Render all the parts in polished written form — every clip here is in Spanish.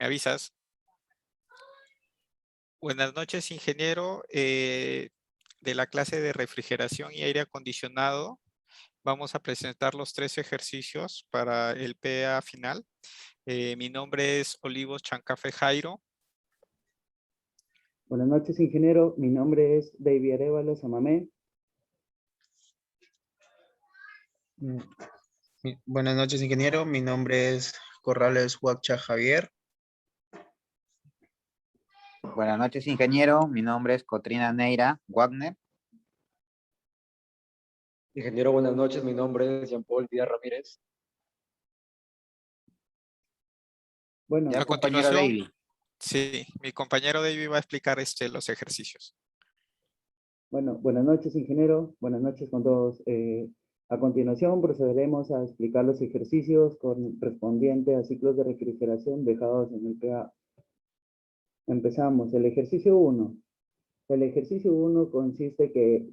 ¿Me avisas? Buenas noches, ingeniero. De la clase de refrigeración y aire acondicionado, vamos a presentar los 3 ejercicios para el PA final. Mi nombre es Olivos Chancafe Jairo. Buenas noches, ingeniero. Mi nombre es David Arevalo Samamé. Buenas noches, ingeniero. Mi nombre es Corrales Huacha Javier. Buenas noches, ingeniero. Mi nombre es Cotrina Neira Wagner. Ingeniero, buenas noches. Mi nombre es Jean-Paul Díaz Ramírez. Bueno, Ya, A compañero continuación, David. sí, mi compañero David va a explicar los ejercicios. bueno, buenas noches, ingeniero. Buenas noches con todos. A continuación procederemos a explicar los ejercicios correspondientes a ciclos de refrigeración dejados en el PA. Empezamos. El ejercicio 1. El ejercicio 1 consiste que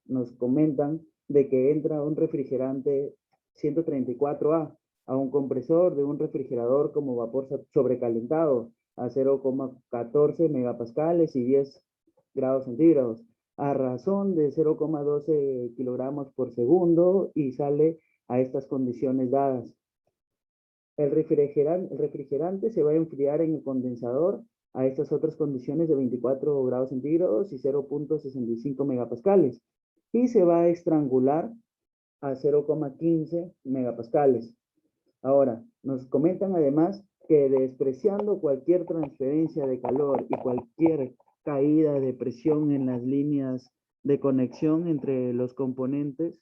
nos comentan de que entra un refrigerante 134A a un compresor de un refrigerador como vapor sobrecalentado a 0,14 megapascales y 10 grados centígrados a razón de 0,12 kilogramos por segundo y sale a estas condiciones dadas. El refrigerante se va a enfriar en el condensador a estas otras condiciones de 24 grados centígrados y 0,65 megapascales y se va a estrangular a 0,15 megapascales. Ahora, nos comentan además que despreciando cualquier transferencia de calor y cualquier caída de presión en las líneas de conexión entre los componentes,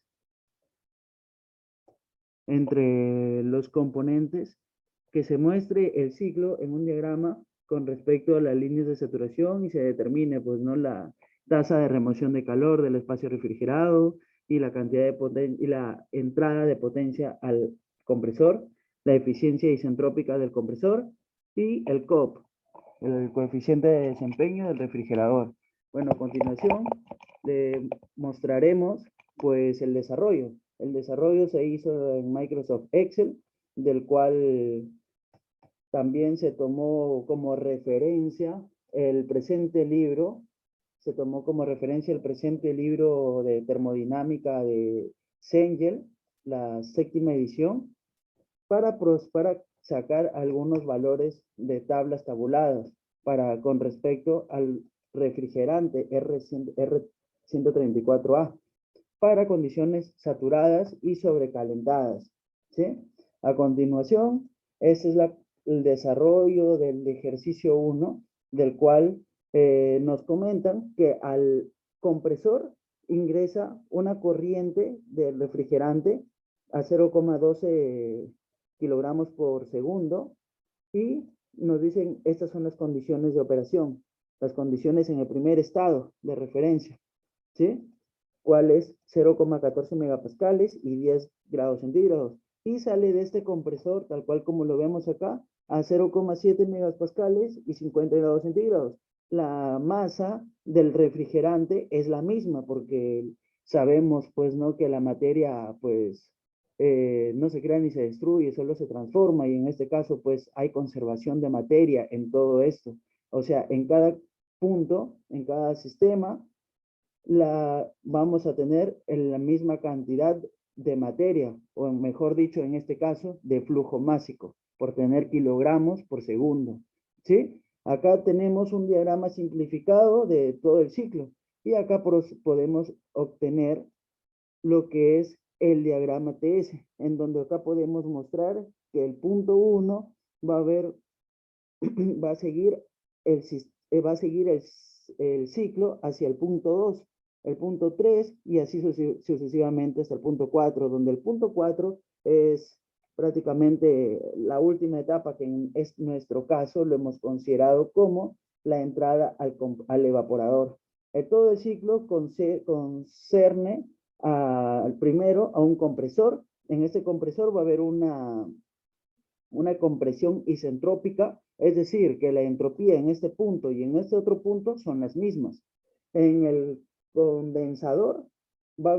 que se muestre el ciclo en un diagrama con respecto a las líneas de saturación y se determine, pues, ¿no?, la tasa de remoción de calor del espacio refrigerado y la cantidad de y la entrada de potencia al compresor, la eficiencia isentrópica del compresor y el COP, el coeficiente de desempeño del refrigerador. Bueno, a continuación le mostraremos, pues, el desarrollo. El desarrollo se hizo en Microsoft Excel, del cual también se tomó como referencia el presente libro, de termodinámica de Cengel, la 7ª edición, para sacar algunos valores de tablas tabuladas con respecto al refrigerante R134A para condiciones saturadas y sobrecalentadas, ¿sí? A continuación, ese es el desarrollo del ejercicio 1, del cual nos comentan que al compresor ingresa una corriente del refrigerante a 0,12 kilogramos por segundo y nos dicen estas son las condiciones de operación, las condiciones en el primer estado de referencia, ¿sí? ¿Cuál es? 0,14 megapascales y 10 grados centígrados. Y sale de este compresor, tal cual como lo vemos acá, a 0,7 megapascales y 50 grados centígrados. La masa del refrigerante es la misma, porque sabemos, pues, ¿no?, que la materia, pues, no se crea ni se destruye, solo se transforma, y en este caso, pues, hay conservación de materia en todo esto. O sea, en cada punto, en cada sistema, vamos a tener la misma cantidad de materia, o mejor dicho, en este caso, de flujo másico, por tener kilogramos por segundo, ¿sí? Acá tenemos un diagrama simplificado de todo el ciclo, y acá podemos obtener lo que es el diagrama TS, en donde acá podemos mostrar que el punto 1 va a seguir el ciclo hacia el punto 2, el punto 3 y así sucesivamente hasta el punto 4, donde el punto 4 es prácticamente la última etapa que en nuestro caso lo hemos considerado como la entrada al evaporador. Todo el ciclo concerne primero a un compresor. En este compresor va a haber una compresión isentrópica, es decir, que la entropía en este punto y en este otro punto son las mismas. En el condensador va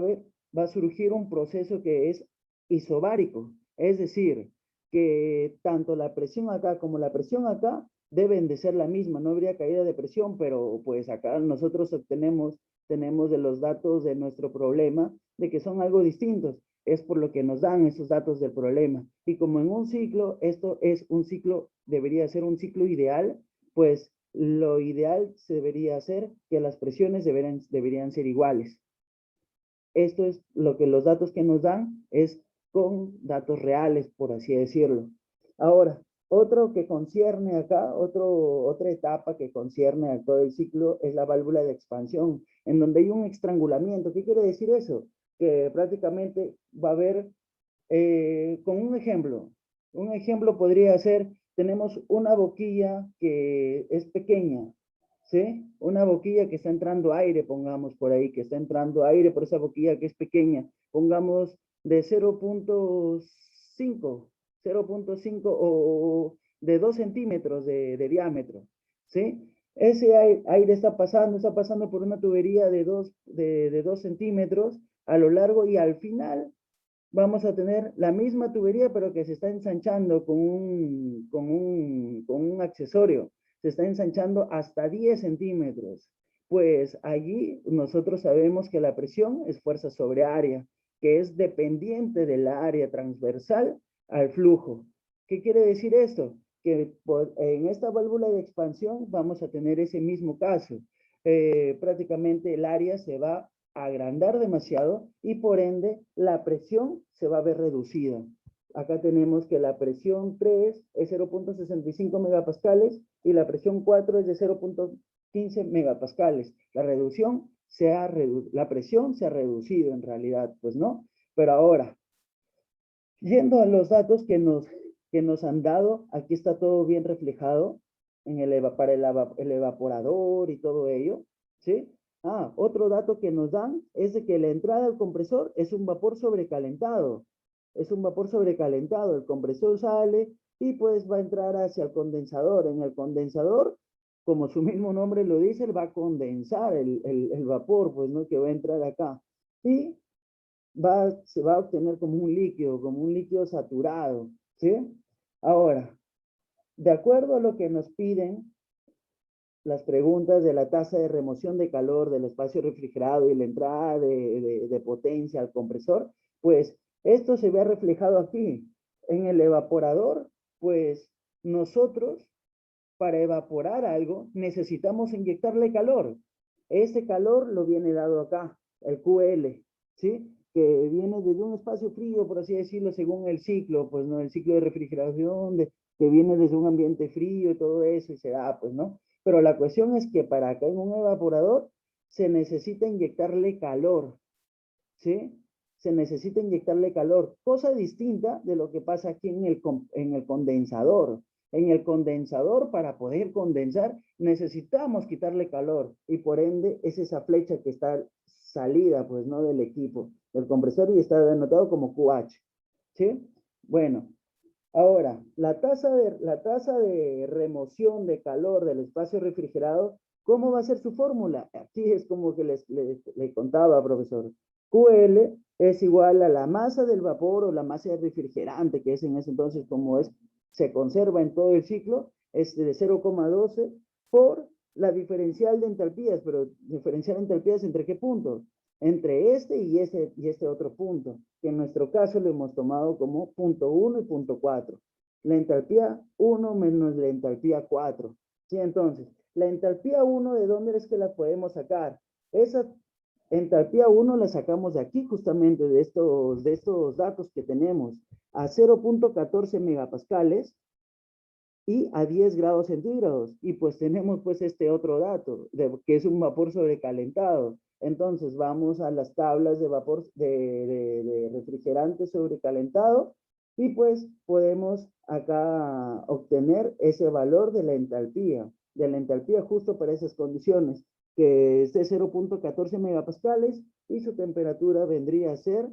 a surgir un proceso que es isobárico, es decir, que tanto la presión acá como la presión acá deben de ser la misma, no habría caída de presión, pero pues acá nosotros tenemos de los datos de nuestro problema de que son algo distintos. Es por lo que nos dan esos datos del problema. Y como en un ciclo, esto es un ciclo, debería ser un ciclo ideal, pues lo ideal se debería hacer que las presiones deberían ser iguales. Esto es lo que los datos que nos dan es con datos reales, por así decirlo. Ahora, otro que concierne acá, otra etapa que concierne a todo el ciclo es la válvula de expansión, en donde hay un estrangulamiento. ¿Qué quiere decir eso? Que prácticamente va a haber, con un ejemplo podría ser, tenemos una boquilla que es pequeña, ¿sí? Una boquilla que está entrando aire, pongamos por ahí, que está entrando aire por esa boquilla que es pequeña, pongamos de 0.5 o de 2 centímetros de diámetro, ¿sí? Ese aire está pasando por una tubería de 2 centímetros a lo largo y al final vamos a tener la misma tubería, pero que se está ensanchando con un accesorio. Se está ensanchando hasta 10 centímetros. Pues allí nosotros sabemos que la presión es fuerza sobre área, que es dependiente del área transversal al flujo. ¿Qué quiere decir esto? Que en esta válvula de expansión vamos a tener ese mismo caso. Prácticamente el área se va a agrandar demasiado y por ende la presión se va a ver reducida. Acá tenemos que la presión 3 es 0.65 megapascales y la presión 4 es de 0.15 megapascales. La presión se ha reducido en realidad, pues no. Pero ahora, yendo a los datos que nos han dado, aquí está todo bien reflejado en el evaporador y todo ello, ¿sí? Otro dato que nos dan es de que la entrada al compresor es un vapor sobrecalentado. Es un vapor sobrecalentado. El compresor sale y pues va a entrar hacia el condensador. En el condensador, como su mismo nombre lo dice, va a condensar el vapor, pues, ¿no? Que va a entrar acá. Y se va a obtener como un líquido saturado, ¿sí? Ahora, de acuerdo a lo que nos piden las preguntas de la tasa de remoción de calor del espacio refrigerado y la entrada de potencia al compresor, pues esto se ve reflejado aquí. En el evaporador, pues nosotros para evaporar algo necesitamos inyectarle calor. Ese calor lo viene dado acá, el QL, ¿sí? Que viene desde un espacio frío, por así decirlo, según el ciclo, pues, ¿no? El ciclo de refrigeración, que viene desde un ambiente frío y todo eso, y se da, pues, ¿no? Pero la cuestión es que para acá en un evaporador se necesita inyectarle calor, ¿sí? Se necesita inyectarle calor, cosa distinta de lo que pasa aquí en el condensador. En el condensador, para poder condensar, necesitamos quitarle calor y por ende es esa flecha que está salida, pues, ¿no? Del equipo, del compresor y está denotado como QH, ¿sí? Bueno, ahora, la tasa de remoción de calor del espacio refrigerado, ¿cómo va a ser su fórmula? Aquí es como que le contaba, profesor. QL es igual a la masa del vapor o la masa del refrigerante, que es en ese entonces como se conserva en todo el ciclo, es de 0,12 por la diferencial de entalpías, pero diferencial de entalpías ¿entre qué puntos? Entre este y este otro punto, que en nuestro caso lo hemos tomado como punto 1 y punto 4. La entalpía 1 menos la entalpía 4. ¿Sí? Entonces, la entalpía 1, ¿de dónde es que la podemos sacar? Esa entalpía 1 la sacamos de aquí, justamente de estos datos que tenemos, a 0.14 megapascales y a 10 grados centígrados. Y pues tenemos pues este otro dato, que es un vapor sobrecalentado. Entonces vamos a las tablas de vapor de refrigerante sobrecalentado y pues podemos acá obtener ese valor de la entalpía justo para esas condiciones, que es de 0.14 megapascales y su temperatura vendría a ser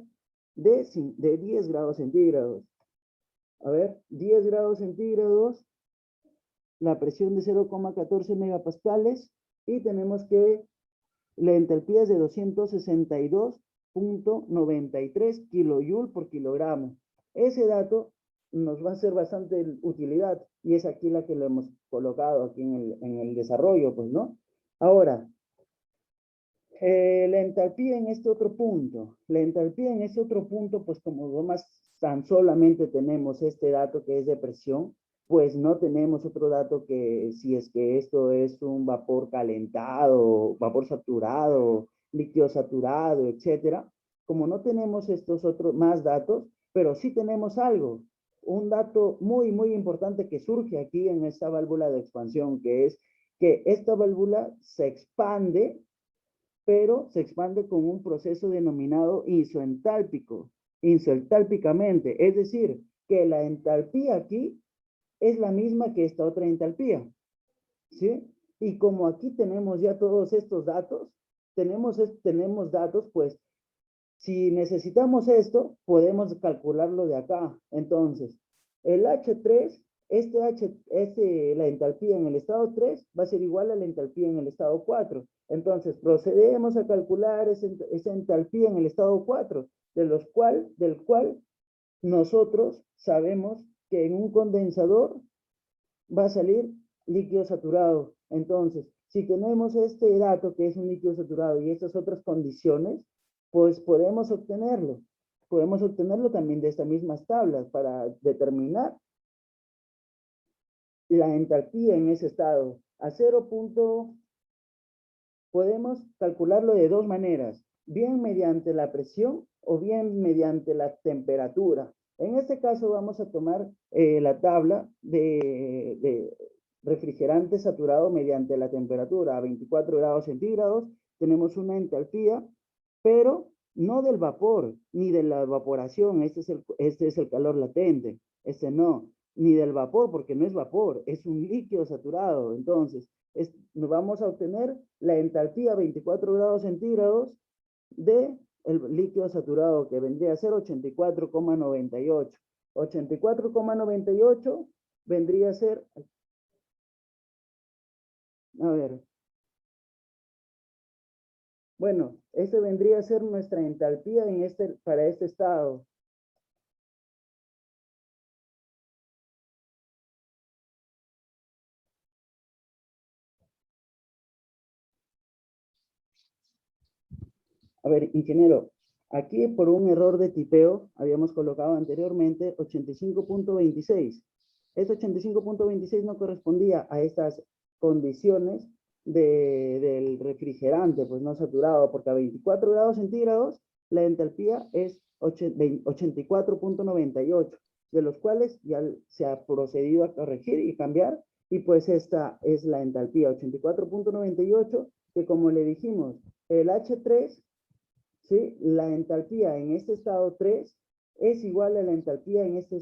de 10 grados centígrados. A ver, 10 grados centígrados, la presión de 0,14 megapascales y tenemos que la entalpía es de 262.93 kilojoule por kilogramo. Ese dato nos va a ser bastante utilidad, y es aquí la que lo hemos colocado aquí en el desarrollo, pues, ¿no? Ahora, la entalpía en este otro punto. La entalpía en este otro punto, pues como nomás tan solamente tenemos este dato que es de presión, pues no tenemos otro dato que si es que esto es un vapor calentado, vapor saturado, líquido saturado, etcétera. Como no tenemos estos otros más datos, pero sí tenemos algo, un dato muy, muy importante que surge aquí en esta válvula de expansión, que es que esta válvula se expande, pero se expande con un proceso denominado isoentálpicamente, es decir, que la entalpía aquí es la misma que esta otra entalpía, ¿sí? Y como aquí tenemos ya todos estos datos, tenemos datos, pues, si necesitamos esto, podemos calcularlo de acá. Entonces, el H3, la entalpía en el estado 3 va a ser igual a la entalpía en el estado 4. Entonces, procedemos a calcular esa entalpía en el estado 4, del cual nosotros sabemos que en un condensador va a salir líquido saturado. Entonces, si tenemos este dato que es un líquido saturado y estas otras condiciones, pues podemos obtenerlo. Podemos obtenerlo también de estas mismas tablas para determinar la entalpía en ese estado. A 0. Podemos calcularlo de dos maneras, bien mediante la presión o bien mediante la temperatura. En este caso vamos a tomar la tabla de refrigerante saturado mediante la temperatura a 24 grados centígrados. Tenemos una entalpía, pero no del vapor, ni de la evaporación. Este es el calor latente. Este no, ni del vapor, porque no es vapor, es un líquido saturado. Entonces, nos vamos a obtener la entalpía a 24 grados centígrados de el líquido saturado, que vendría a ser 84,98. 84,98 vendría a ser, a ver, bueno, este vendría a ser nuestra entalpía para este estado. A ver, ingeniero, aquí por un error de tipeo habíamos colocado anteriormente 85,26. Este 85,26 no correspondía a estas condiciones del refrigerante, pues no saturado, porque a 24 grados centígrados la entalpía es 84,98, de los cuales ya se ha procedido a corregir y cambiar, y pues esta es la entalpía 84,98, que como le dijimos, el H3, ¿sí? La entalpía en este estado 3 es igual a la entalpía en este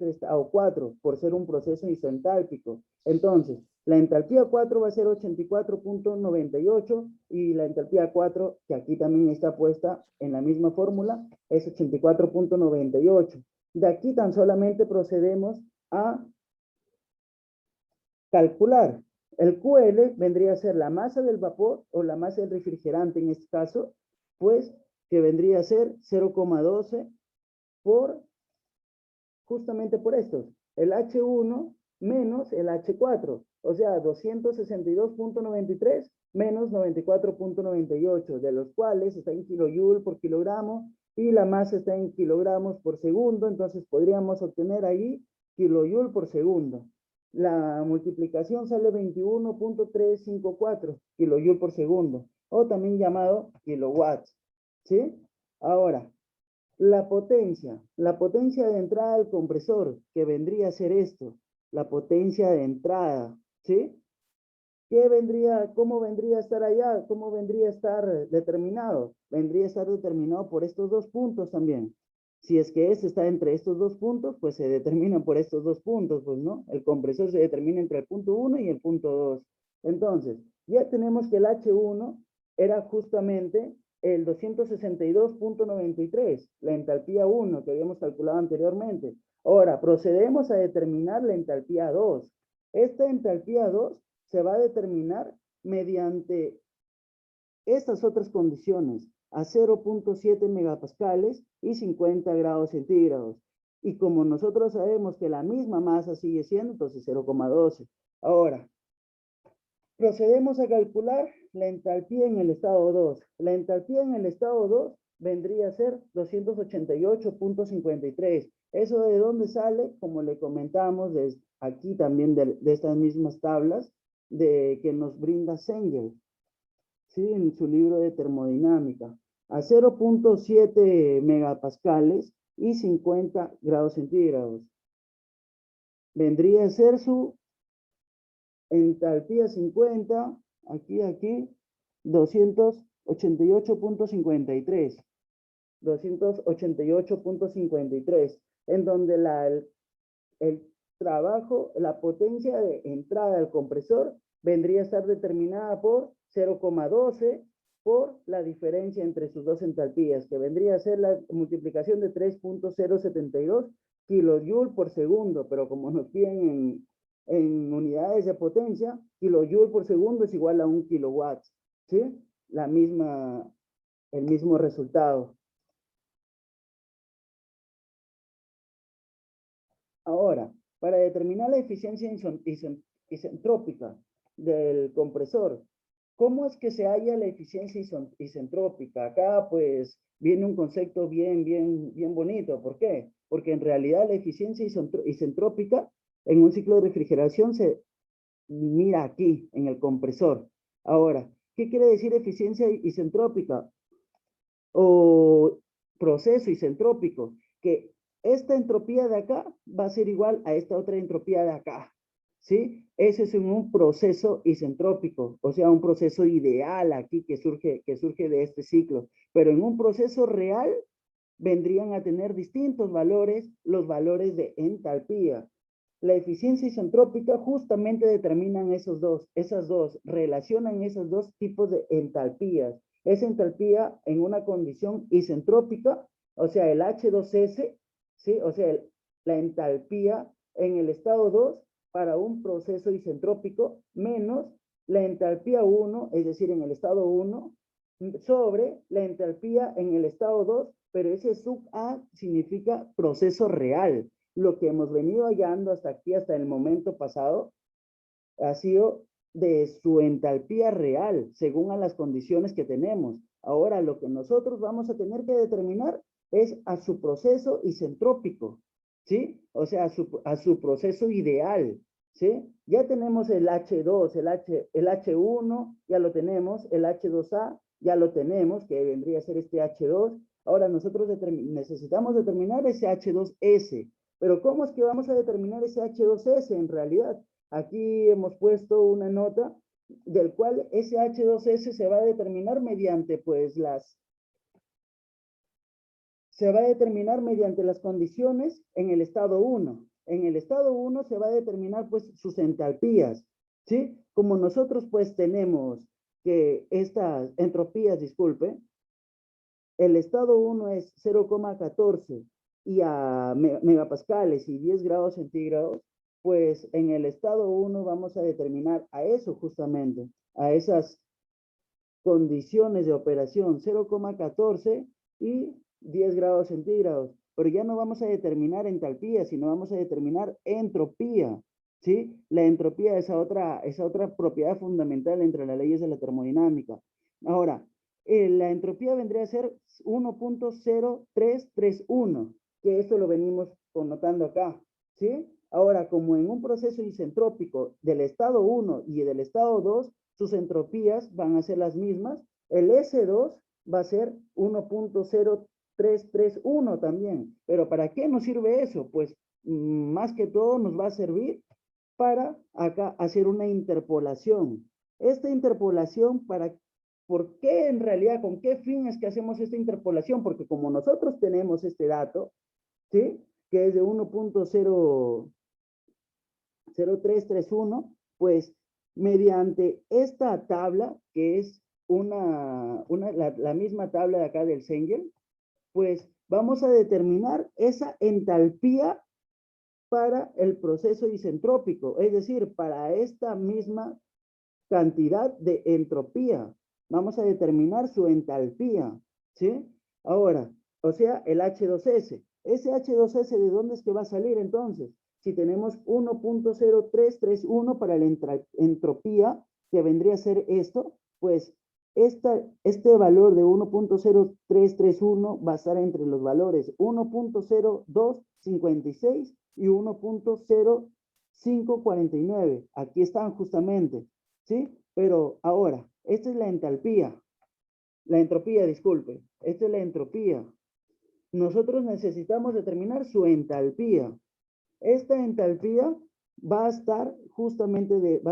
estado 4, por ser un proceso isoentálpico. Entonces, la entalpía 4 va a ser 84,98 y la entalpía 4, que aquí también está puesta en la misma fórmula, es 84,98. De aquí tan solamente procedemos a calcular. El QL vendría a ser la masa del vapor o la masa del refrigerante en este caso, pues que vendría a ser 0,12 justamente por estos, el H1 menos el H4, o sea, 262,93 menos 94,98, de los cuales está en kilojoule por kilogramo y la masa está en kilogramos por segundo, entonces podríamos obtener ahí kilojoule por segundo. La multiplicación sale 21,354 kilojoule por segundo, o también llamado kilowatts, ¿sí? Ahora, la potencia de entrada del compresor, que vendría a ser esto, la potencia de entrada, ¿sí? ¿Cómo vendría a estar allá? ¿Cómo vendría a estar determinado? Vendría a estar determinado por estos dos puntos también. Si es que este está entre estos dos puntos, pues se determina por estos dos puntos, pues, ¿no? El compresor se determina entre el punto 1 y el punto 2. Entonces, ya tenemos que el H1 era justamente el 262,93, la entalpía 1 que habíamos calculado anteriormente. Ahora, procedemos a determinar la entalpía 2. Esta entalpía 2 se va a determinar mediante estas otras condiciones, a 0,7 megapascales y 50 grados centígrados. Y como nosotros sabemos que la misma masa sigue siendo, entonces 0,12. Ahora, procedemos a calcular la entalpía en el estado 2. La entalpía en el estado 2 vendría a ser 288.53. ¿Eso de dónde sale? Como le comentamos aquí también de estas mismas tablas que nos brinda Sengel, ¿sí? En su libro de termodinámica. A 0.7 megapascales y 50 grados centígrados. Vendría a ser su entalpía 50, aquí, 288.53. 288.53, en donde el trabajo, la potencia de entrada del compresor vendría a estar determinada por 0,12 por la diferencia entre sus dos entalpías, que vendría a ser la multiplicación de 3.072 kilojoule por segundo, pero como nos piden en unidades de potencia, kilojoule por segundo es igual a 1 kilowatt, ¿sí? El mismo resultado. Ahora, para determinar la eficiencia isentrópica del compresor, ¿cómo es que se halla la eficiencia isentrópica? Acá pues viene un concepto bien bonito. ¿Por qué? Porque en realidad la eficiencia isentrópica en un ciclo de refrigeración se mira aquí, en el compresor. Ahora, ¿qué quiere decir eficiencia isentrópica? O proceso isentrópico, que esta entropía de acá va a ser igual a esta otra entropía de acá, ¿sí? Ese es un proceso isentrópico, o sea, un proceso ideal aquí que surge de este ciclo, pero en un proceso real vendrían a tener distintos valores, los valores de entalpía. La eficiencia isentrópica justamente determinan esas dos, relacionan esos dos tipos de entalpías. Esa entalpía en una condición isentrópica, o sea, el H2S, ¿sí? O sea, la entalpía en el estado 2 para un proceso isentrópico menos la entalpía 1, es decir, en el estado 1, sobre la entalpía en el estado 2, pero ese sub A significa proceso real. Lo que hemos venido hallando hasta aquí, hasta el momento pasado, ha sido de su entalpía real, según a las condiciones que tenemos. Ahora, lo que nosotros vamos a tener que determinar es a su proceso isentrópico, ¿sí? O sea, a su proceso ideal, ¿sí? Ya tenemos el H2, el H1, ya lo tenemos, el H2A, ya lo tenemos, que vendría a ser este H2. Ahora nosotros necesitamos determinar ese H2S. Pero ¿cómo es que vamos a determinar ese H2S en realidad? Aquí hemos puesto una nota del cual ese H2S se va a determinar mediante las condiciones en el estado 1. En el estado 1 se va a determinar pues sus entalpías, ¿sí? Como nosotros pues tenemos que estas entropías, disculpe, el estado 1 es 0,14 y a megapascales y 10 grados centígrados, pues en el estado 1 vamos a determinar a eso justamente, a esas condiciones de operación 0,14 y 10 grados centígrados. Pero ya no vamos a determinar entalpía, sino vamos a determinar entropía, ¿sí? La entropía es esa otra propiedad fundamental entre las leyes de la termodinámica. Ahora, la entropía vendría a ser 1.0331, que esto lo venimos connotando acá, ¿sí? Ahora, como en un proceso isentrópico del estado 1 y del estado 2, sus entropías van a ser las mismas, el S2 va a ser 1.0331 también. Pero ¿para qué nos sirve eso? Pues más que todo nos va a servir para acá hacer una interpolación. Esta interpolación ¿por qué en realidad, con qué fin es que hacemos esta interpolación? Porque como nosotros tenemos este dato, ¿sí? Que es de 1.0331, pues mediante esta tabla, que es la misma tabla de acá del Sengel, pues vamos a determinar esa entalpía para el proceso isentrópico, es decir, para esta misma cantidad de entropía. Vamos a determinar su entalpía, ¿sí? Ahora, o sea, el H2S. ese H2S, ¿de dónde es que va a salir entonces? Si tenemos 1.0331 para la entropía, que vendría a ser esto, pues este valor de 1.0331 va a estar entre los valores 1.0256 y 1.0549. Aquí están justamente, ¿sí? Pero ahora, esta es la entropía, disculpe, esta es la entropía. Nosotros necesitamos determinar su entalpía. Esta entalpía va a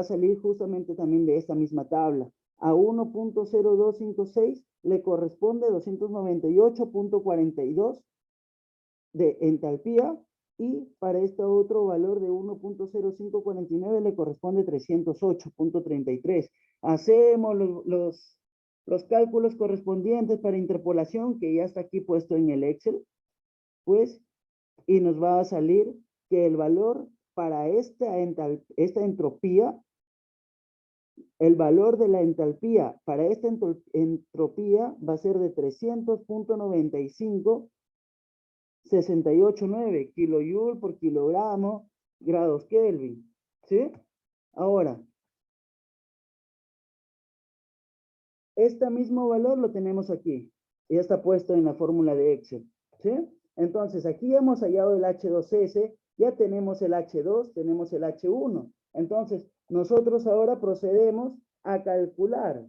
salir justamente también de esta misma tabla. A 1.0256 le corresponde 298.42 de entalpía, y para este otro valor de 1.0549 le corresponde 308.33. Hacemos los cálculos correspondientes para interpolación, que ya está aquí puesto en el Excel, pues, y nos va a salir que el valor para esta entropía, el valor de la entalpía para esta entropía va a ser de 300.9568.9 kilojoule por kilogramo grados Kelvin, ¿sí? Ahora, este mismo valor lo tenemos aquí, ya está puesto en la fórmula de Excel, ¿sí? Entonces, aquí hemos hallado el H2S, ya tenemos el H2, tenemos el H1. Entonces, nosotros ahora procedemos a calcular.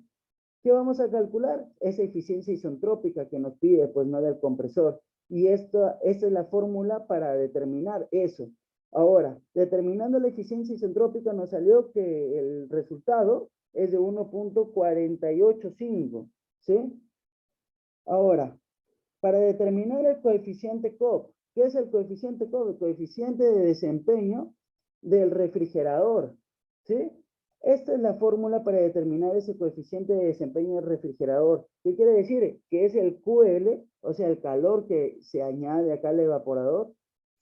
¿Qué vamos a calcular? Esa eficiencia isentrópica que nos pide, pues, no del compresor. Y esta es la fórmula para determinar eso. Ahora, determinando la eficiencia isentrópica, nos salió que el resultado es de 1.485, ¿sí? Ahora, para determinar el coeficiente COP, ¿qué es el coeficiente COP? El coeficiente de desempeño del refrigerador, ¿sí? Esta es la fórmula para determinar ese coeficiente de desempeño del refrigerador. ¿Qué quiere decir? Que es el QL, o sea, el calor que se añade acá al evaporador,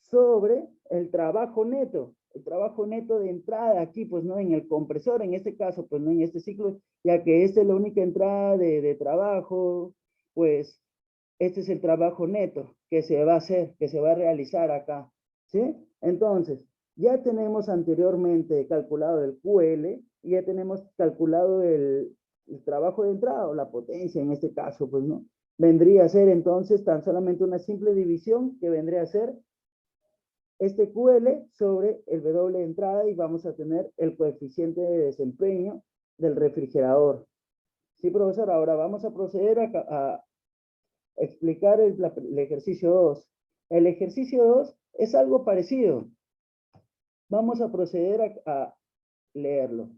sobre el trabajo neto. El trabajo neto de entrada aquí, pues no en el compresor, en este caso, pues no en este ciclo, ya que esta es la única entrada de trabajo, pues este es el trabajo neto que se va a hacer, que se va a realizar acá, ¿sí? Entonces, ya tenemos anteriormente calculado el QL, y ya tenemos calculado el trabajo de entrada, o la potencia en este caso, pues, ¿no? Vendría a ser entonces tan solamente una simple división, que vendría a ser este QL sobre el W de entrada, y vamos a tener el coeficiente de desempeño del refrigerador. Sí, profesor, ahora vamos a proceder a explicar el ejercicio 2. El ejercicio 2 es algo parecido. Vamos a proceder a leerlo.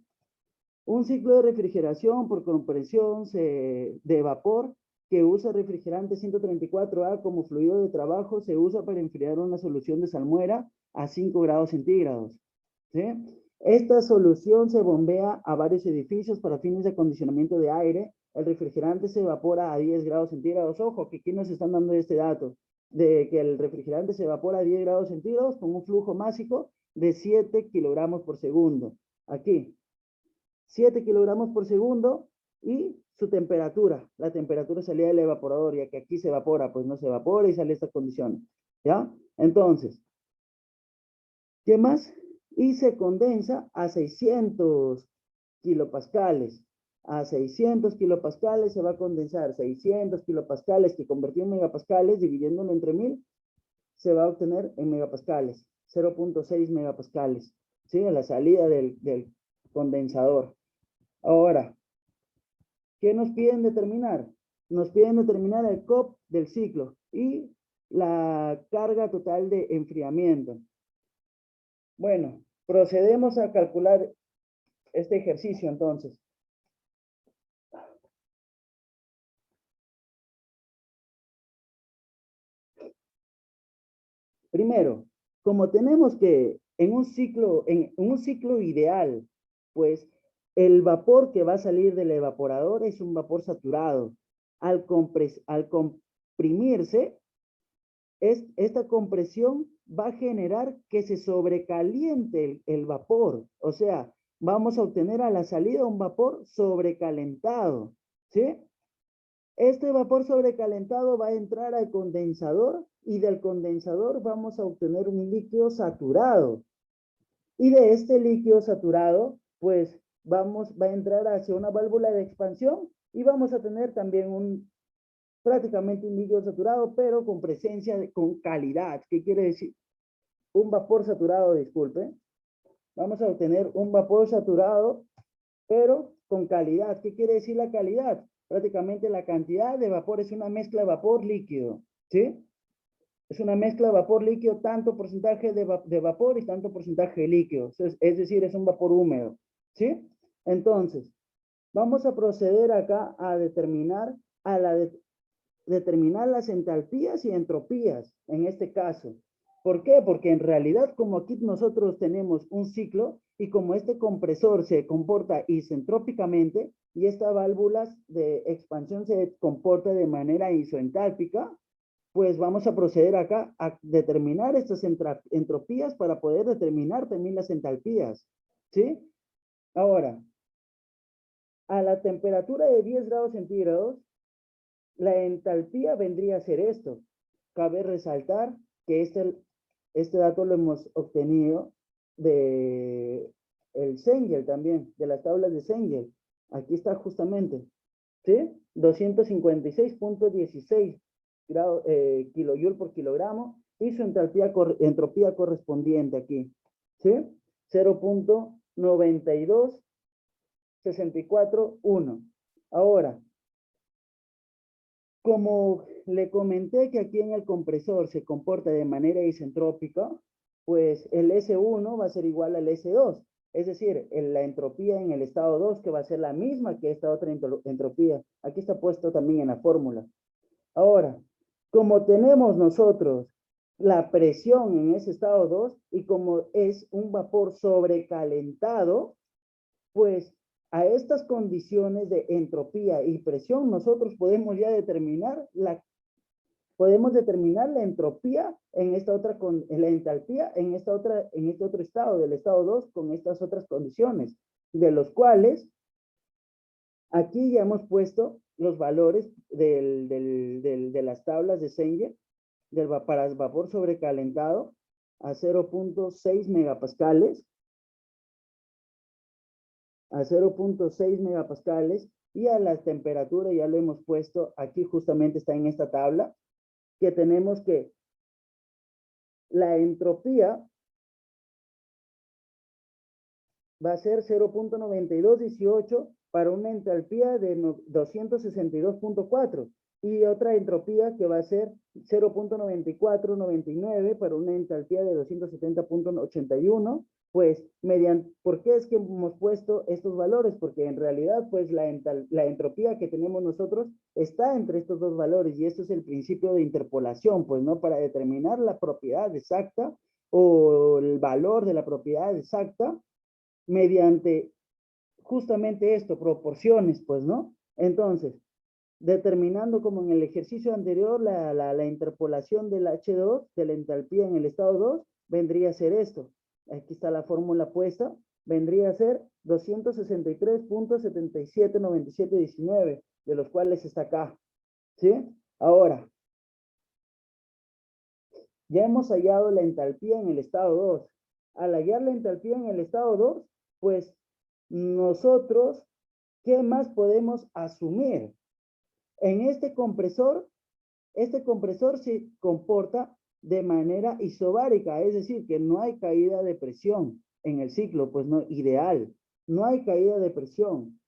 Un ciclo de refrigeración por compresión de vapor que usa refrigerante 134A como fluido de trabajo se usa para enfriar una solución de salmuera a 5 grados centígrados, ¿sí? Esta solución se bombea a varios edificios para fines de acondicionamiento de aire. El refrigerante se evapora a 10 grados centígrados. Ojo, que aquí nos están dando este dato, de que el refrigerante se evapora a 10 grados centígrados con un flujo másico de 7 kilogramos por segundo. Aquí, 7 kilogramos por segundo, y su temperatura, la temperatura salida del evaporador, ya que aquí se evapora, pues no se evapora y sale esta condición, ¿ya? Entonces, ¿qué más? Y se condensa a 600 kilopascales. A 600 kilopascales se va a condensar 600 kilopascales, que convertido en megapascales, dividiéndolo entre 1000, se va a obtener en megapascales, 0.6 megapascales, ¿sí? A la salida del condensador. Ahora, ¿qué nos piden determinar? Nos piden determinar el COP del ciclo y la carga total de enfriamiento. Bueno, procedemos a calcular este ejercicio entonces. Primero, como tenemos que en un ciclo ideal, pues el vapor que va a salir del evaporador es un vapor saturado. Al comprimirse, esta compresión va a generar que se sobrecaliente el vapor. O sea, vamos a obtener a la salida un vapor sobrecalentado, ¿sí? Este vapor sobrecalentado va a entrar al condensador y del condensador vamos a obtener un líquido saturado. Y de este líquido saturado, pues va a entrar hacia una válvula de expansión y vamos a tener también prácticamente un líquido saturado, pero con con calidad. ¿Qué quiere decir? Un vapor saturado, disculpe. Vamos a obtener un vapor saturado, pero con calidad. ¿Qué quiere decir la calidad? Prácticamente la cantidad de vapor es una mezcla de vapor líquido, ¿sí? Es una mezcla de vapor líquido, tanto porcentaje de vapor y tanto porcentaje de líquido. Es decir, es un vapor húmedo, ¿sí? Entonces, vamos a proceder acá a determinar, determinar las entalpías y entropías en este caso. ¿Por qué? Porque en realidad, como aquí nosotros tenemos un ciclo y como este compresor se comporta isentrópicamente y estas válvulas de expansión se comporta de manera isoentálpica, pues vamos a proceder acá a determinar estas entropías para poder determinar también las entalpías, ¿sí? Ahora, a la temperatura de 10 grados centígrados, la entalpía vendría a ser esto. Cabe resaltar que este dato lo hemos obtenido de el Cengel también, de las tablas de Cengel. Aquí está justamente, ¿sí? 256.16 kilojoule por kilogramo y su entropía correspondiente aquí, ¿sí? 0.92641. Ahora, como le comenté que aquí en el compresor se comporta de manera isentrópica, pues el S1 va a ser igual al S2. Es decir, la entropía en el estado 2 que va a ser la misma que esta otra entropía. Aquí está puesto también en la fórmula. Ahora, como tenemos nosotros la presión en ese estado 2 y como es un vapor sobrecalentado, pues a estas condiciones de entropía y presión nosotros podemos ya determinar la entropía en esta otra, la entalpía en este otro estado, del estado 2 con estas otras condiciones, de los cuales aquí ya hemos puesto los valores de las tablas de Cengel para vapor sobrecalentado a 0.6 megapascales, y a la temperatura ya lo hemos puesto, aquí justamente está en esta tabla, que tenemos que la entropía va a ser 0.9218 para una entalpía de 262.4 y otra entropía que va a ser 0.9499 para una entalpía de 270.81. Pues, ¿por qué es que hemos puesto estos valores? Porque en realidad, pues, la entropía que tenemos nosotros está entre estos dos valores y esto es el principio de interpolación, pues, ¿no? Para determinar la propiedad exacta o el valor de la propiedad exacta mediante justamente esto, proporciones, pues, ¿no? Entonces, determinando como en el ejercicio anterior la interpolación del H2, de la entalpía en el estado 2, vendría a ser esto. Aquí está la fórmula puesta. Vendría a ser 263.779719, de los cuales está acá. ¿Sí? Ahora, ya hemos hallado la entalpía en el estado 2. Al hallar la entalpía en el estado 2, pues nosotros, ¿qué más podemos asumir? En este compresor se comporta de manera isobárica, es decir, que no hay caída de presión en el ciclo, pues no, ideal. No hay caída de presión.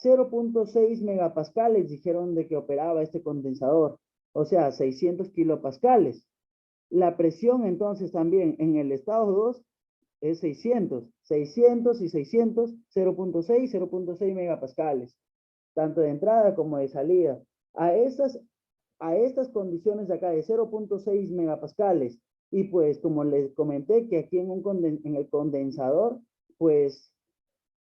0.6 megapascales dijeron de que operaba este condensador, o sea, 600 kilopascales. La presión entonces también en el estado 2 es 600 y 600, 0.6 megapascales, tanto de entrada como de salida. A estas condiciones de acá de 0.6 megapascales y pues como les comenté que aquí en el condensador pues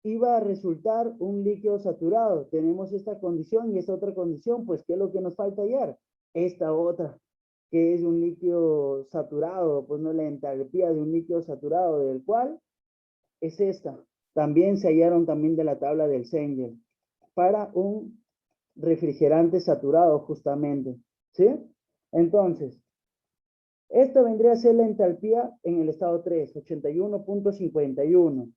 iba a resultar un líquido saturado. Tenemos esta condición y esta otra condición, pues ¿qué es lo que nos falta hallar? Esta otra, que es un líquido saturado, pues no la entalpía de un líquido saturado, del cual es esta. También se hallaron también de la tabla del Cengel para un refrigerante saturado justamente, ¿sí? Entonces, Esta vendría a ser la entalpía en el estado 3, 81.51.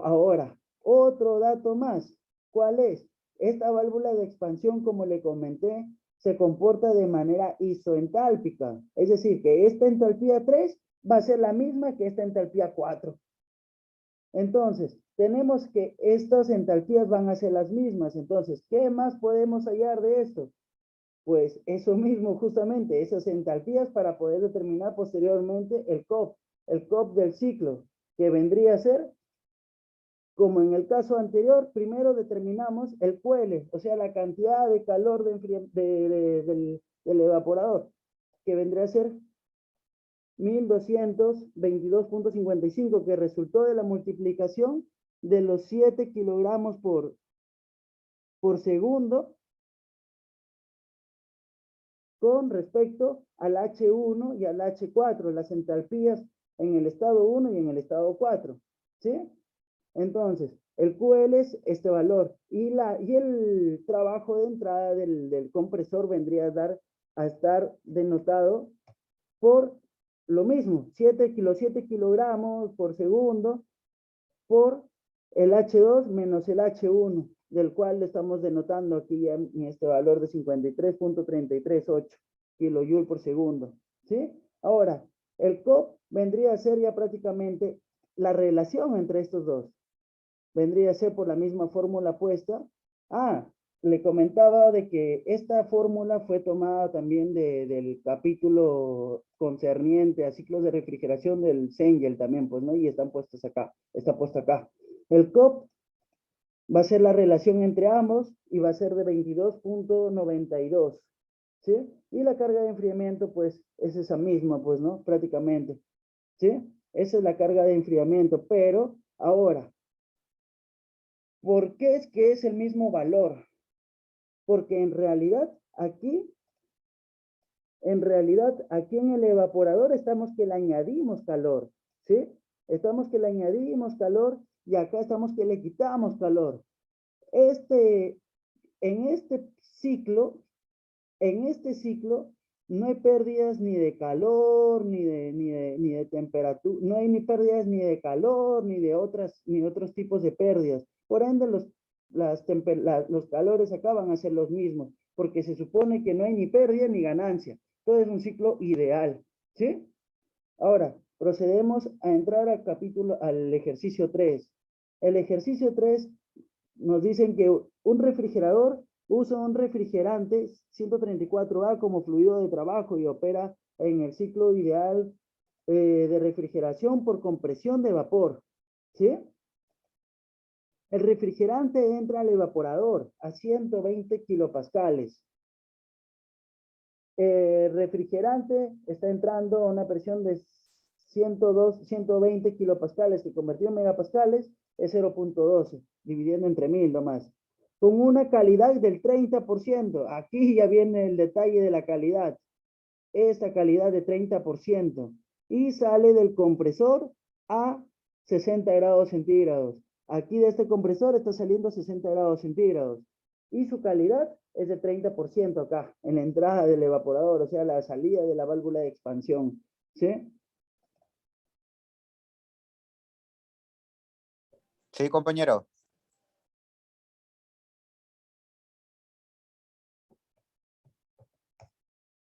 Ahora, otro dato más. ¿Cuál es? Esta válvula de expansión, como le comenté, se comporta de manera isoentálpica. Es decir, que esta entalpía 3 va a ser la misma que esta entalpía 4. Entonces, tenemos que estas entalpías van a ser las mismas. Entonces, ¿qué más podemos hallar de esto? Pues eso mismo, justamente, esas entalpías para poder determinar posteriormente el COP del ciclo, que vendría a ser, como en el caso anterior, primero determinamos el QL, o sea, la cantidad de calor del evaporador, que vendría a ser 1222.55, que resultó de la multiplicación de los 7 kilogramos por segundo con respecto al H1 y al H4, las entalpías en el estado 1 y en el estado 4, ¿sí? Entonces, el QL es este valor y el trabajo de entrada del compresor vendría a estar denotado por lo mismo, 7 kilogramos por segundo por el H2 menos el H1, del cual le estamos denotando aquí ya en este valor de 53.338 kilojoule por segundo, ¿sí? Ahora, el COP vendría a ser ya prácticamente la relación entre estos dos. Vendría a ser por la misma fórmula puesta. Le comentaba de que esta fórmula fue tomada también del capítulo concerniente a ciclos de refrigeración del Cengel también, pues, ¿no? Y están puestos acá, está puesto acá. El COP va a ser la relación entre ambos y va a ser de 22.92, ¿sí? Y la carga de enfriamiento, pues, es esa misma, pues, ¿no? Prácticamente, ¿sí? Esa es la carga de enfriamiento, pero ahora, ¿por qué es que es el mismo valor? Porque en realidad aquí en el evaporador estamos que le añadimos calor, ¿sí? Estamos que le añadimos calor y acá estamos que le quitamos calor. En este ciclo no hay pérdidas ni de calor, ni de temperatura, no hay ni pérdidas ni de calor, ni otros tipos de pérdidas. Por ende, los calores acá van a ser los mismos, porque se supone que no hay ni pérdida ni ganancia. Todo es un ciclo ideal, ¿sí? Ahora, procedemos a entrar al ejercicio 3. El ejercicio 3 nos dicen que un refrigerador usa un refrigerante 134A como fluido de trabajo y opera en el ciclo ideal de refrigeración por compresión de vapor, ¿sí? El refrigerante entra al evaporador a 120 kilopascales. El refrigerante está entrando a una presión de 120 kilopascales, que convertido en megapascales es 0.12, dividiendo entre 1000 nomás. Con una calidad del 30%. Aquí ya viene el detalle de la calidad. Esta calidad de 30%. Y sale del compresor a 60 grados centígrados. Aquí de este compresor está saliendo 60 grados centígrados. Y su calidad es de 30% acá, en la entrada del evaporador, o sea, la salida de la válvula de expansión. ¿Sí? Sí, compañero.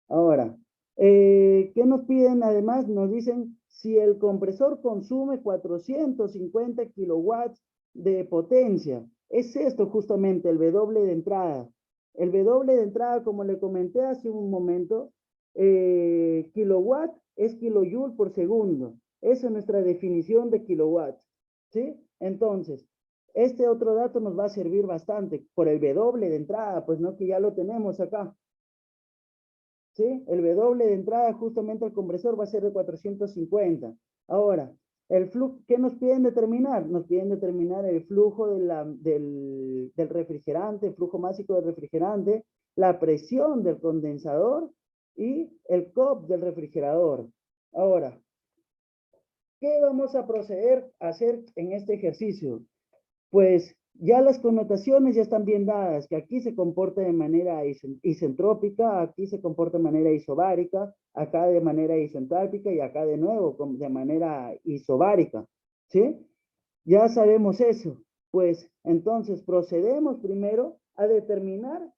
Ahora, ¿qué nos piden? Además, nos dicen si el compresor consume 450 kilowatts de potencia. Es esto justamente el W de entrada. El W de entrada, como le comenté hace un momento, kilowatt es kilojoule por segundo. Esa es nuestra definición de kilowatt, ¿sí? Entonces, este otro dato nos va a servir bastante por el W de entrada, pues no, que ya lo tenemos acá. ¿Sí? El W de entrada justamente al compresor va a ser de 450. Ahora, el flujo, ¿qué nos piden determinar? Nos piden determinar el flujo del refrigerante, el flujo másico del refrigerante, la presión del condensador y el COP del refrigerador. Ahora, ¿qué vamos a proceder a hacer en este ejercicio? Pues Ya las connotaciones ya están bien dadas, que aquí se comporta de manera isentrópica, aquí se comporta de manera isobárica, acá de manera isentálpica y acá de nuevo de manera isobárica, ¿sí? Ya sabemos eso. Pues entonces procedemos primero a determinar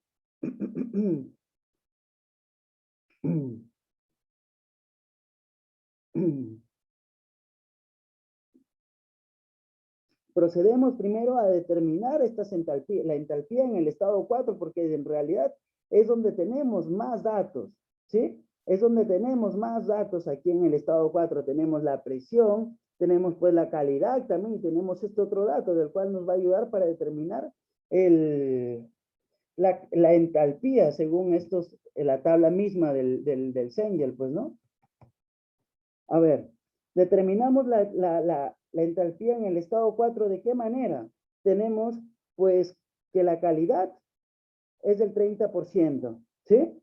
procedemos primero a determinar la entalpía en el estado 4, porque en realidad es donde tenemos más datos, ¿sí? Es donde tenemos más datos aquí en el estado 4. Tenemos la presión, tenemos pues la calidad también, tenemos este otro dato del cual nos va a ayudar para determinar la entalpía según la tabla misma del Cengel, pues, ¿no? A ver, determinamos la entalpía en el estado 4, ¿de qué manera? Tenemos, pues, que la calidad es del 30%, ¿sí?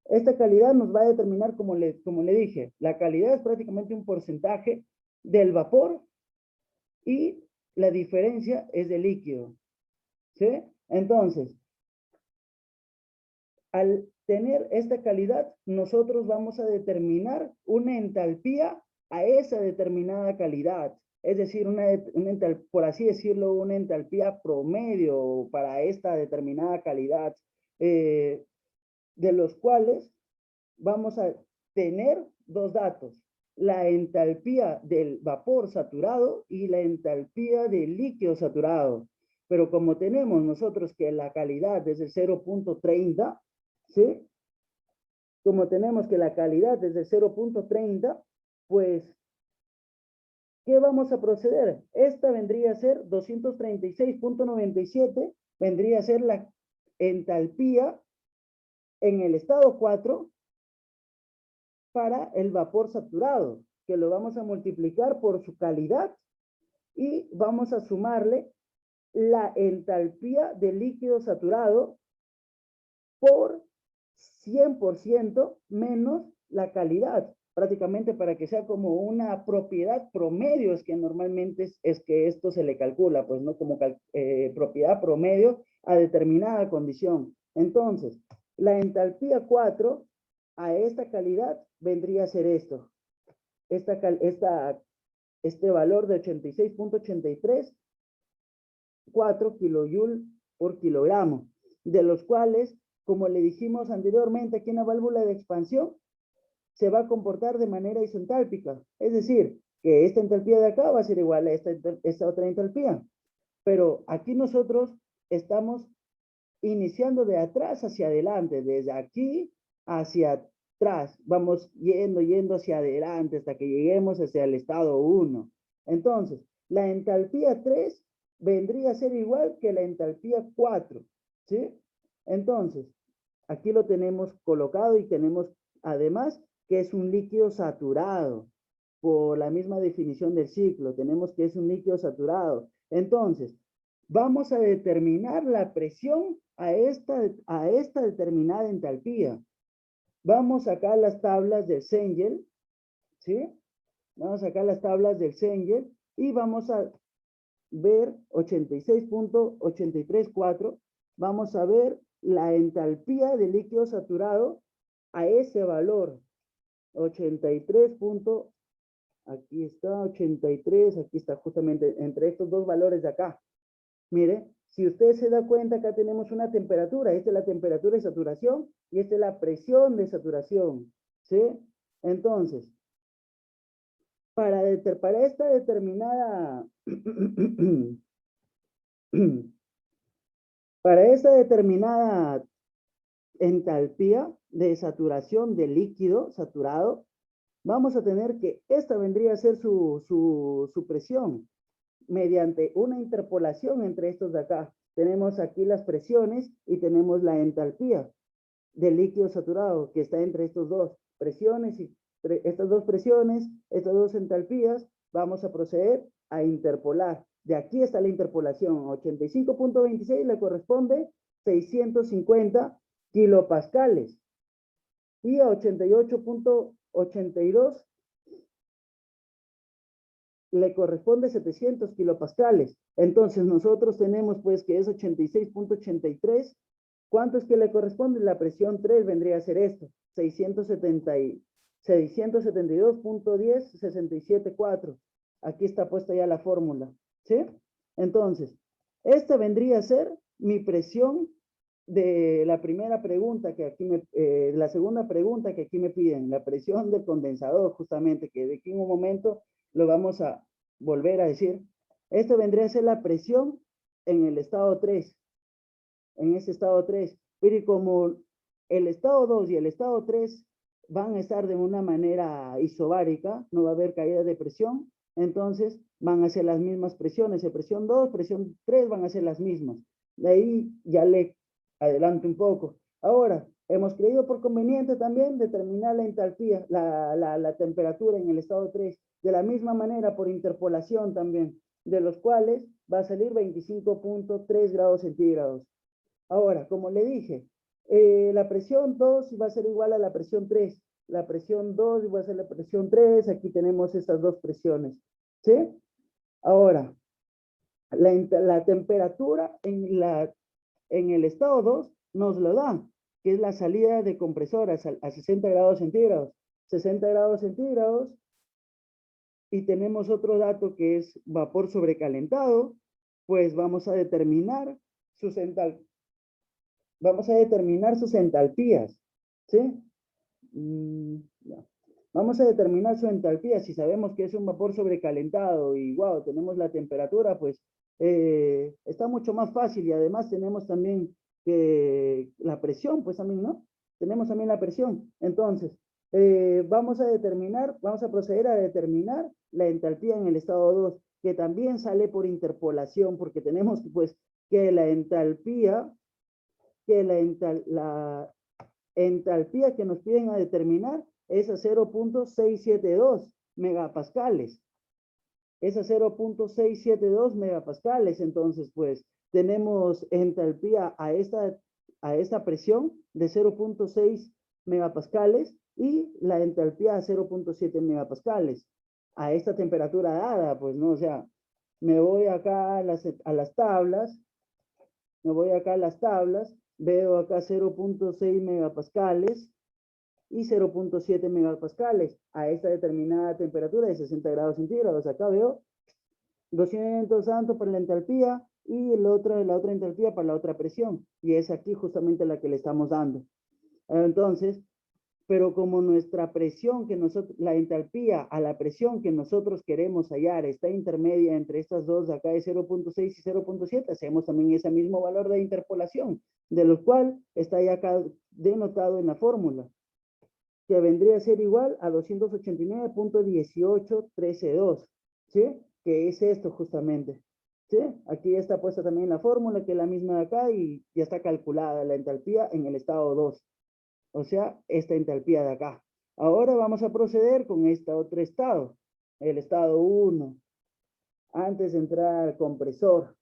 Esta calidad nos va a determinar, como le dije, la calidad es prácticamente un porcentaje del vapor y la diferencia es del líquido, ¿sí? Entonces, al tener esta calidad, nosotros vamos a determinar una entalpía a esa determinada calidad. Es decir, por así decirlo, una entalpía promedio para esta determinada calidad, de los cuales vamos a tener dos datos: la entalpía del vapor saturado y la entalpía del líquido saturado. Pero como tenemos nosotros que la calidad es de 0.30, ¿sí? Como tenemos que la calidad es de 0.30, pues, ¿qué vamos a proceder? Esta vendría a ser 236.97, vendría a ser la entalpía en el estado 4 para el vapor saturado, que lo vamos a multiplicar por su calidad y vamos a sumarle la entalpía del líquido saturado por 100% menos la calidad, prácticamente para que sea como una propiedad promedio, es que normalmente es que esto se le calcula, pues no como propiedad promedio a determinada condición. Entonces, la entalpía 4 a esta calidad vendría a ser esto, este valor de 86.83, 4 kilojoule por kilogramo, de los cuales, como le dijimos anteriormente, aquí en la válvula de expansión se va a comportar de manera isentálpica, es decir, que esta entalpía de acá va a ser igual a esta otra entalpía, pero aquí nosotros estamos iniciando de atrás hacia adelante, desde aquí hacia atrás, vamos yendo hacia adelante hasta que lleguemos hacia el estado 1. Entonces, la entalpía 3 vendría a ser igual que la entalpía 4, ¿sí? Entonces, aquí lo tenemos colocado y tenemos además que es un líquido saturado. Por la misma definición del ciclo, tenemos que es un líquido saturado. Entonces, vamos a determinar la presión a esta determinada entalpía. Vamos a sacar las tablas del Cengel, ¿sí? Vamos a sacar las tablas del Cengel y vamos a ver 86.834. Vamos a ver la entalpía del líquido saturado a ese valor. 83. Aquí está 83, aquí está justamente entre estos dos valores de acá. Mire, si usted se da cuenta, acá tenemos una temperatura. Esta es la temperatura de saturación y esta es la presión de saturación, ¿sí? Entonces, para esta determinada para esta determinada entalpía de saturación de líquido saturado, vamos a tener que esta vendría a ser su presión mediante una interpolación entre estos de acá. Tenemos aquí las presiones y tenemos la entalpía del líquido saturado que está entre estos dos presiones y estas dos presiones, estas dos entalpías, vamos a proceder a interpolar. De aquí está la interpolación. 85.26 le corresponde 650 kilopascales y a 88.82 le corresponde 700 kilopascales. Entonces nosotros tenemos pues que es 86.83. ¿Cuánto es que le corresponde? La presión 3 vendría a ser esto, 672.10, 67.4. Aquí está puesta ya la fórmula, ¿sí? Entonces, esta vendría a ser mi presión de la primera pregunta que aquí la segunda pregunta que aquí me piden, la presión del condensador, justamente, que de aquí en un momento lo vamos a volver a decir. Esta vendría a ser la presión en el estado 3, en ese estado 3. Pero como el estado 2 y el estado 3 van a estar de una manera isobárica, no va a haber caída de presión, entonces van a ser las mismas presiones. De presión 2, presión 3 van a ser las mismas. De ahí ya le adelanto un poco. Ahora, hemos creído por conveniente también determinar la entalpía, la temperatura en el estado 3, de la misma manera por interpolación también, de los cuales va a salir 25.3 grados centígrados. Ahora, como le dije, la presión 2 va a ser igual a la presión 3. La presión 2 va a ser la presión 3. Aquí tenemos estas dos presiones, ¿sí? Ahora, la temperatura en el estado 2 nos lo da, que es la salida de compresoras a 60 grados centígrados. 60 grados centígrados. Y tenemos otro dato que es vapor sobrecalentado, pues vamos a determinar sus entalpías, ¿sí? Vamos a determinar su entalpía. Si sabemos que es un vapor sobrecalentado y wow, tenemos la temperatura, pues está mucho más fácil. Y además tenemos también que la presión, pues también, ¿no? Tenemos también la presión. Entonces, vamos a proceder a determinar la entalpía en el estado 2, que también sale por interpolación, porque tenemos pues que la entalpía que nos piden a determinar es a 0.672 megapascales. Es a 0.672 megapascales. Entonces, pues, tenemos entalpía a esta presión de 0.6 megapascales y la entalpía a 0.7 megapascales. A esta temperatura dada, pues, ¿no? O sea, me voy acá a las tablas, veo acá 0.6 megapascales y 0.7 megapascales a esta determinada temperatura de 60 grados centígrados. Acá veo 200 tanto para la entalpía y la otra entalpía para la otra presión. Y es aquí justamente la que le estamos dando. Entonces, pero como nuestra presión, la entalpía a la presión que nosotros queremos hallar está intermedia entre estas dos de acá de 0.6 y 0.7, hacemos también ese mismo valor de interpolación, de lo cual está ya acá denotado en la fórmula, que vendría a ser igual a 289.18132, ¿sí? Que es esto justamente, ¿sí? Aquí ya está puesta también la fórmula, que es la misma de acá, y ya está calculada la entalpía en el estado 2. O sea, esta entalpía de acá. Ahora vamos a proceder con este otro estado, el estado 1. Antes de entrar al compresor,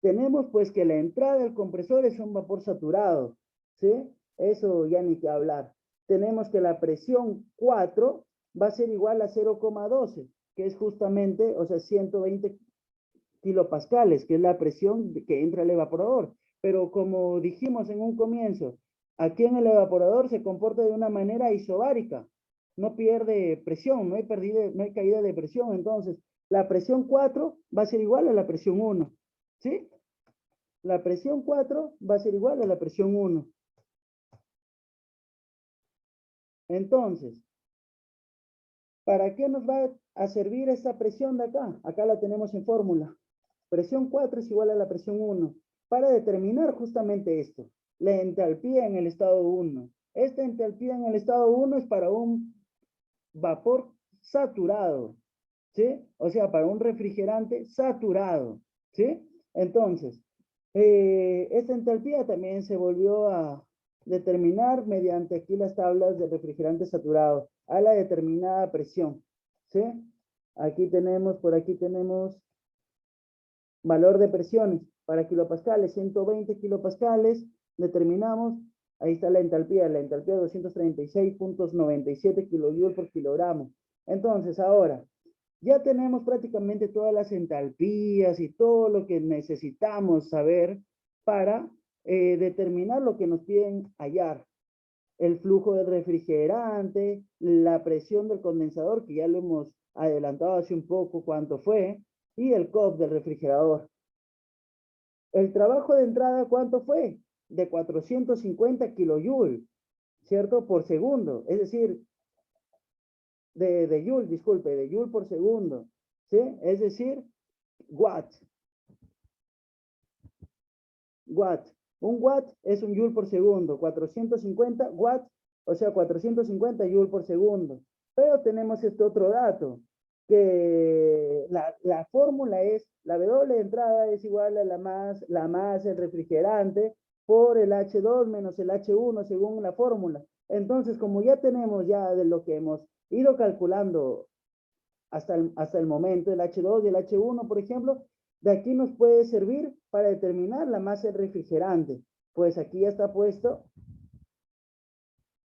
tenemos pues que la entrada del compresor es un vapor saturado, ¿sí? Eso ya ni que hablar. Tenemos que la presión 4 va a ser igual a 0,12, que es justamente, o sea, 120 kilopascales, que es la presión que entra al evaporador. Pero como dijimos en un comienzo, aquí en el evaporador se comporta de una manera isobárica, no pierde presión, no hay caída de presión. Entonces, la presión 4 va a ser igual a la presión 1, ¿sí? La presión 4 va a ser igual a la presión 1. Entonces, ¿para qué nos va a servir esta presión de acá? Acá la tenemos en fórmula. Presión 4 es igual a la presión 1. Para determinar justamente esto, la entalpía en el estado 1. Esta entalpía en el estado 1 es para un vapor saturado, ¿sí? O sea, para un refrigerante saturado, ¿sí? Entonces, esta entalpía también se volvió a determinar mediante aquí las tablas de refrigerante saturado a la determinada presión, ¿sí? Por aquí tenemos valor de presiones para kilopascales, 120 kilopascales, determinamos, ahí está la entalpía 236.97 kilojoule por kilogramo. Entonces, ahora, Ya tenemos prácticamente todas las entalpías y todo lo que necesitamos saber para determinar lo que nos piden hallar. El flujo del refrigerante, la presión del condensador, que ya lo hemos adelantado hace un poco cuánto fue, y el COP del refrigerador. El trabajo de entrada, ¿cuánto fue? De 450 kilojoule, ¿cierto? Por segundo, es decir, de joule, disculpe, de joule por segundo, ¿sí? Es decir, watt. Watt. Un watt es un joule por segundo, 450 watts, o sea, 450 joule por segundo. Pero tenemos este otro dato, que la fórmula es, la W de entrada es igual a la masa del refrigerante por el H2 menos el H1 según la fórmula. Entonces, como ya tenemos ya de lo que hemos ido calculando hasta el momento, el H2 y el H1, por ejemplo, de aquí nos puede servir para determinar la masa del refrigerante. Pues aquí ya está puesto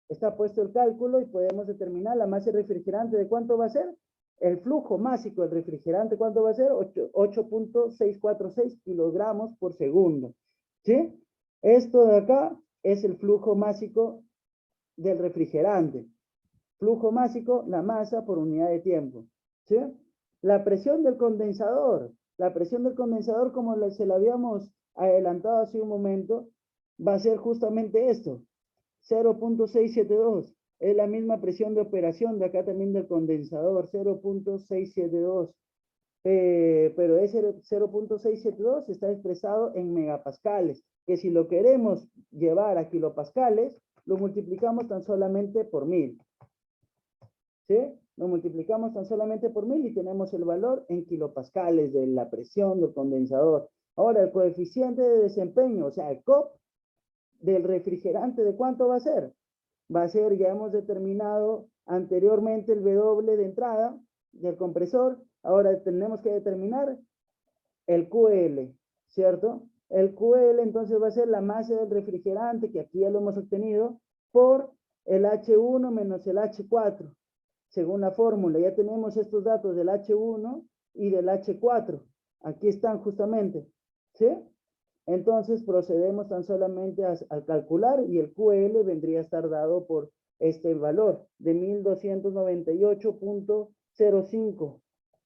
el cálculo y podemos determinar la masa del refrigerante. ¿De cuánto va a ser? El flujo másico del refrigerante, ¿cuánto va a ser? 8.646 kilogramos por segundo. ¿Sí? Esto de acá es el flujo másico del refrigerante. Flujo másico, la masa por unidad de tiempo. ¿Sí? La presión del condensador. La presión del condensador, como se la habíamos adelantado hace un momento, va a ser justamente esto. 0.672. Es la misma presión de operación de acá también del condensador. 0.672. Pero ese 0.672 está expresado en megapascales. Que si lo queremos llevar a kilopascales, lo multiplicamos tan solamente por 1000. ¿Sí? Lo multiplicamos tan solamente por 1000 y tenemos el valor en kilopascales de la presión del condensador. Ahora, el coeficiente de desempeño, o sea, el COP del refrigerante, ¿de cuánto va a ser? Va a ser, ya hemos determinado anteriormente el W de entrada del compresor. Ahora tenemos que determinar el QL, ¿cierto? El QL entonces va a ser la masa del refrigerante, que aquí ya lo hemos obtenido, por el H1 menos el H4. Según la fórmula, ya tenemos estos datos del H1 y del H4. Aquí están justamente, ¿sí? Entonces procedemos tan solamente a calcular y el QL vendría a estar dado por este valor de 1298.05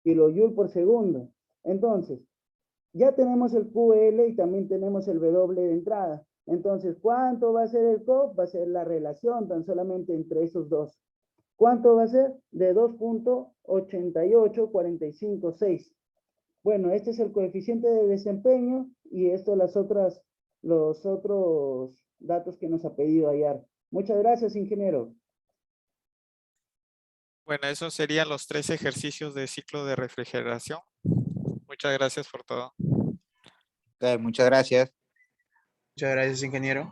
kilojoule por segundo. Entonces, ya tenemos el QL y también tenemos el W de entrada. Entonces, ¿cuánto va a ser el COP? Va a ser la relación tan solamente entre esos dos. ¿Cuánto va a ser? De 2.88456. Bueno, este es el coeficiente de desempeño y esto los otros datos que nos ha pedido hallar. Muchas gracias, ingeniero. Bueno, esos serían los 3 ejercicios de ciclo de refrigeración. Muchas gracias por todo. Ok, muchas gracias. Muchas gracias, ingeniero.